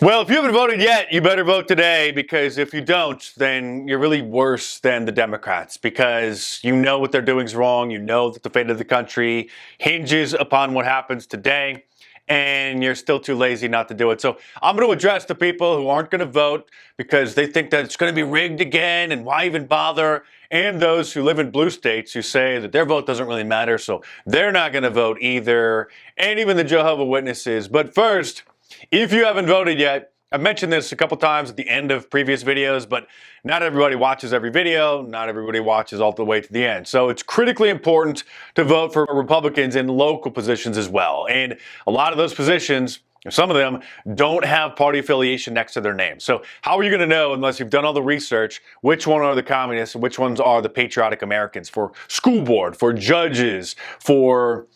Well, if you haven't voted yet, you better vote today, because if you don't, then you're really worse than the Democrats, because you know what they're doing is wrong. You know that the fate of the country hinges upon what happens today, and you're still too lazy not to do it. So I'm going to address the people who aren't going to vote because they think that it's going to be rigged again, and why even bother? And those who live in blue states who say that their vote doesn't really matter, so they're not going to vote either, and even the Jehovah's Witnesses. But first, if you haven't voted yet, I've mentioned this a couple times at the end of previous videos, but not everybody watches every video. Not everybody watches all the way to the end. So it's critically important to vote for Republicans in local positions as well. And a lot of those positions, some of them, don't have party affiliation next to their name. So how are you going to know, unless you've done all the research, which one are the communists and which ones are the patriotic Americans for school board, for judges, for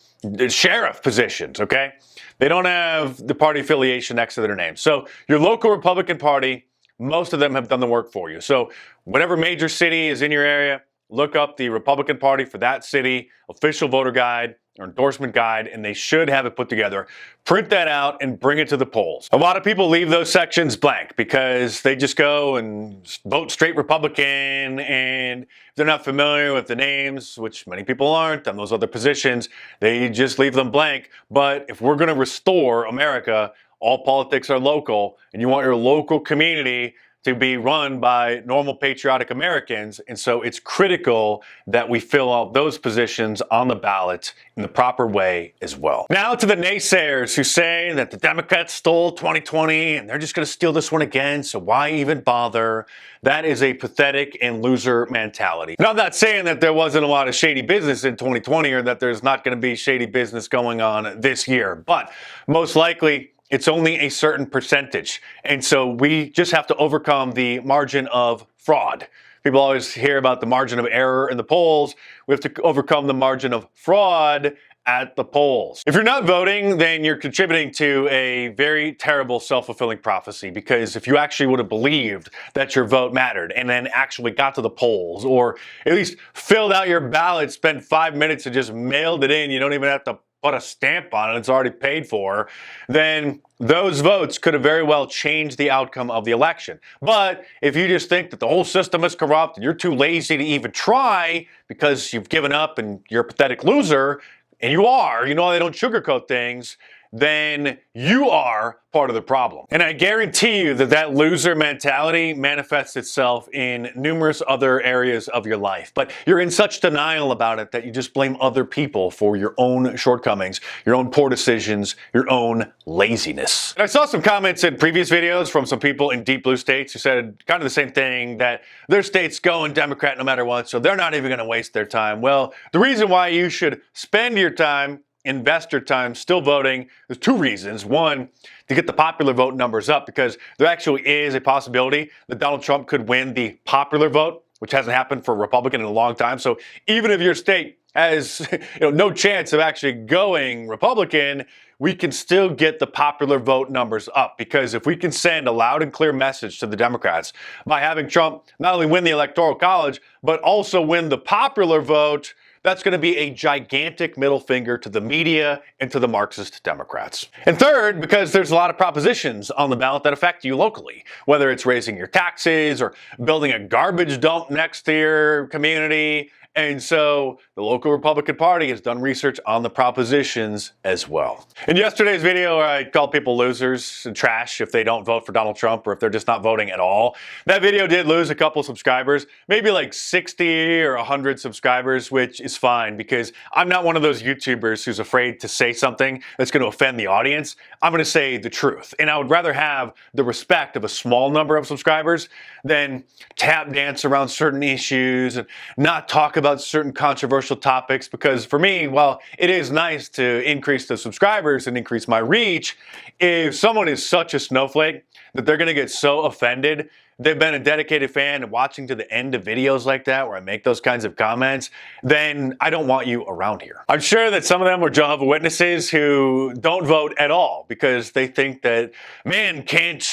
sheriff positions, okay? They don't have the party affiliation next to their name. So your local Republican Party, most of them have done the work for you. So whatever major city is in your area, look up the Republican Party for that city, official voter guide or endorsement guide, and they should have it put together. Print that out and bring it to the polls. A lot of people leave those sections blank because they just go and vote straight Republican, and if they're not familiar with the names, which many people aren't, on those other positions, they just leave them blank. But if we're going to restore America, all politics are local, and you want your local community to be run by normal patriotic Americans. And so it's critical that we fill out those positions on the ballot in the proper way as well. Now to the naysayers who say that the Democrats stole 2020 and they're just going to steal this one again, so why even bother? That is a pathetic and loser mentality. Now, I'm not saying that there wasn't a lot of shady business in 2020 or that there's not going to be shady business going on this year, but most likely it's only a certain percentage. And so we just have to overcome the margin of fraud. People always hear about the margin of error in the polls. We have to overcome the margin of fraud at the polls. If you're not voting, then you're contributing to a very terrible self-fulfilling prophecy, because if you actually would have believed that your vote mattered and then actually got to the polls, or at least filled out your ballot, spent 5 minutes and just mailed it in, you don't even have to put a stamp on it, it's already paid for, then those votes could have very well changed the outcome of the election. But if you just think that the whole system is corrupt and you're too lazy to even try because you've given up and you're a pathetic loser, and you are, you know, they don't sugarcoat things, then you are part of the problem. And I guarantee you that that loser mentality manifests itself in numerous other areas of your life. But you're in such denial about it that you just blame other people for your own shortcomings, your own poor decisions, your own laziness. And I saw some comments in previous videos from some people in deep blue states who said kind of the same thing, that their state's going Democrat no matter what, so they're not even going to waste their time. Well, the reason why you should spend your time, invest your time still voting, there's two reasons. One, to get the popular vote numbers up, because there actually is a possibility that Donald Trump could win the popular vote, which hasn't happened for a Republican in a long time. So even if your state has no chance of actually going Republican, we can still get the popular vote numbers up, because if we can send a loud and clear message to the Democrats by having Trump not only win the Electoral College, but also win the popular vote, that's going to be a gigantic middle finger to the media and to the Marxist Democrats. And third, because there's a lot of propositions on the ballot that affect you locally, whether it's raising your taxes or building a garbage dump next to your community. And so the local Republican Party has done research on the propositions as well. In yesterday's video, I called people losers and trash if they don't vote for Donald Trump or if they're just not voting at all. That video did lose a couple subscribers, maybe like 60 or 100 subscribers, which is fine, because I'm not one of those YouTubers who's afraid to say something that's going to offend the audience. I'm going to say the truth. And I would rather have the respect of a small number of subscribers than tap dance around certain issues and not talk about certain controversial topics, because for me, while it is nice to increase the subscribers and increase my reach, if someone is such a snowflake that they're going to get so offended, they've been a dedicated fan and watching to the end of videos like that where I make those kinds of comments, then I don't want you around here. I'm sure that some of them were Jehovah's Witnesses who don't vote at all because they think that man can't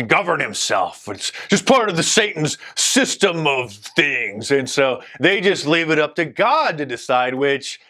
govern himself. It's just part of the Satan's system of things. And so they just leave it up to God to decide, which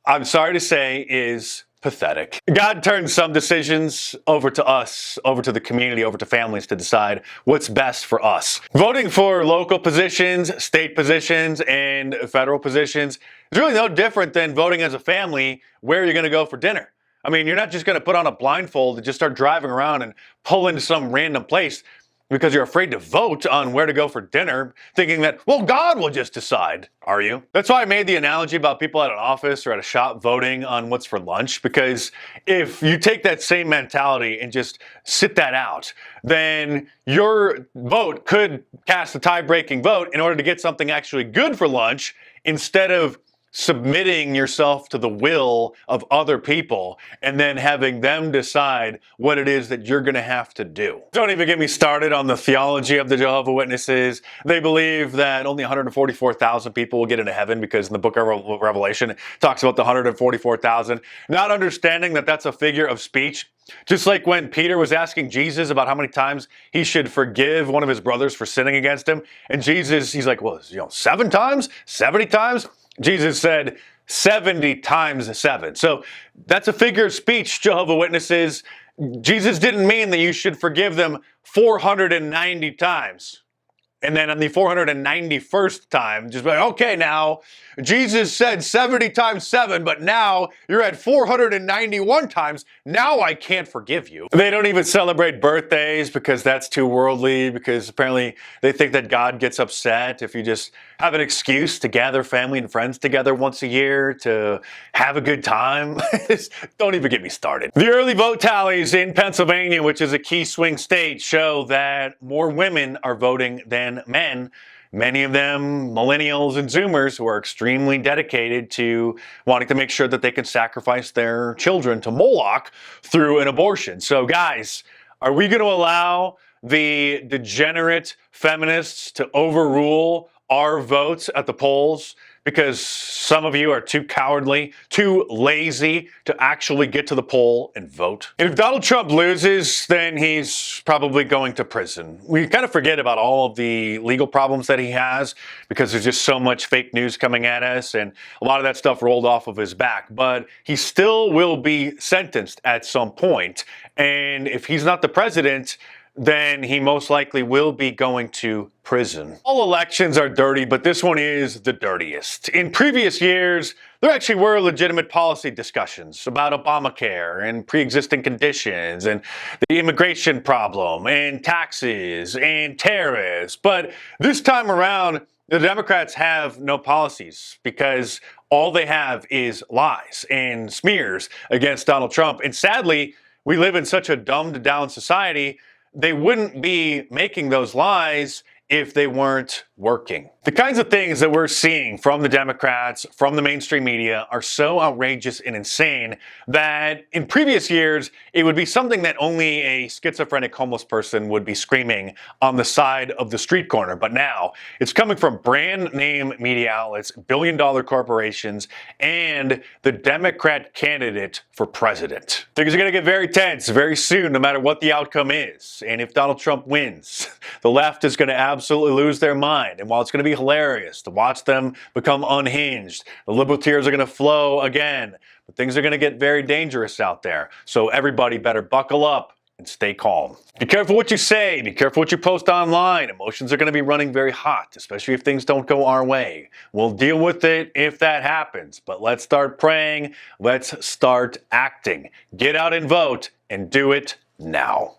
I'm sorry to say is Pathetic. God turns some decisions over to us, over to the community, over to families to decide what's best for us. Voting for local positions, state positions, and federal positions is really no different than voting as a family where you're going to go for dinner. I mean, you're not just going to put on a blindfold and just start driving around and pull into some random place because you're afraid to vote on where to go for dinner, thinking that, well, God will just decide. Are you? That's why I made the analogy about people at an office or at a shop voting on what's for lunch, because if you take that same mentality and just sit that out, then your vote could cast a tie-breaking vote in order to get something actually good for lunch instead of submitting yourself to the will of other people and then having them decide what it is that you're going to have to do. Don't even get me started on the theology of the Jehovah's Witnesses. They believe that only 144,000 people will get into heaven because in the book of Revelation it talks about the 144,000, not understanding that that's a figure of speech. Just like when Peter was asking Jesus about how many times he should forgive one of his brothers for sinning against him, and Jesus, he's like, well, 7 times? 70 times? Jesus said 70 times 7. So that's a figure of speech, Jehovah's Witnesses. Jesus didn't mean that you should forgive them 490 times. And then on the 491st time, just like, okay, now, Jesus said 70 times 7, but now you're at 491 times. Now I can't forgive you. They don't even celebrate birthdays because that's too worldly, because apparently they think that God gets upset if you just have an excuse to gather family and friends together once a year to have a good time. Don't even get me started. The early vote tallies in Pennsylvania, which is a key swing state, show that more women are voting than men. Many of them millennials and Zoomers who are extremely dedicated to wanting to make sure that they can sacrifice their children to Moloch through an abortion. So guys, are we going to allow the degenerate feminists to overrule our votes at the polls because some of you are too cowardly, too lazy to actually get to the poll and vote? And if Donald Trump loses, then he's probably going to prison. We kind of forget about all of the legal problems that he has because there's just so much fake news coming at us and a lot of that stuff rolled off of his back. But he still will be sentenced at some point. And if he's not the president, then he most likely will be going to prison. All elections are dirty, but this one is the dirtiest. In previous years, there actually were legitimate policy discussions about Obamacare and pre-existing conditions and the immigration problem and taxes and tariffs. But this time around, the Democrats have no policies because all they have is lies and smears against Donald Trump. And sadly, we live in such a dumbed down society. They wouldn't be making those lies if they weren't working. The kinds of things that we're seeing from the Democrats, from the mainstream media, are so outrageous and insane that in previous years, it would be something that only a schizophrenic homeless person would be screaming on the side of the street corner. But now it's coming from brand name media outlets, billion-dollar corporations, and the Democrat candidate for president. Things are going to get very tense very soon, no matter what the outcome is. And if Donald Trump wins, the left is going to absolutely lose their mind. And while it's going to be hilarious to watch them become unhinged, the liberal tears are going to flow again. But things are going to get very dangerous out there. So everybody better buckle up and stay calm. Be careful what you say. Be careful what you post online. Emotions are going to be running very hot, especially if things don't go our way. We'll deal with it if that happens. But let's start praying. Let's start acting. Get out and vote, and do it now.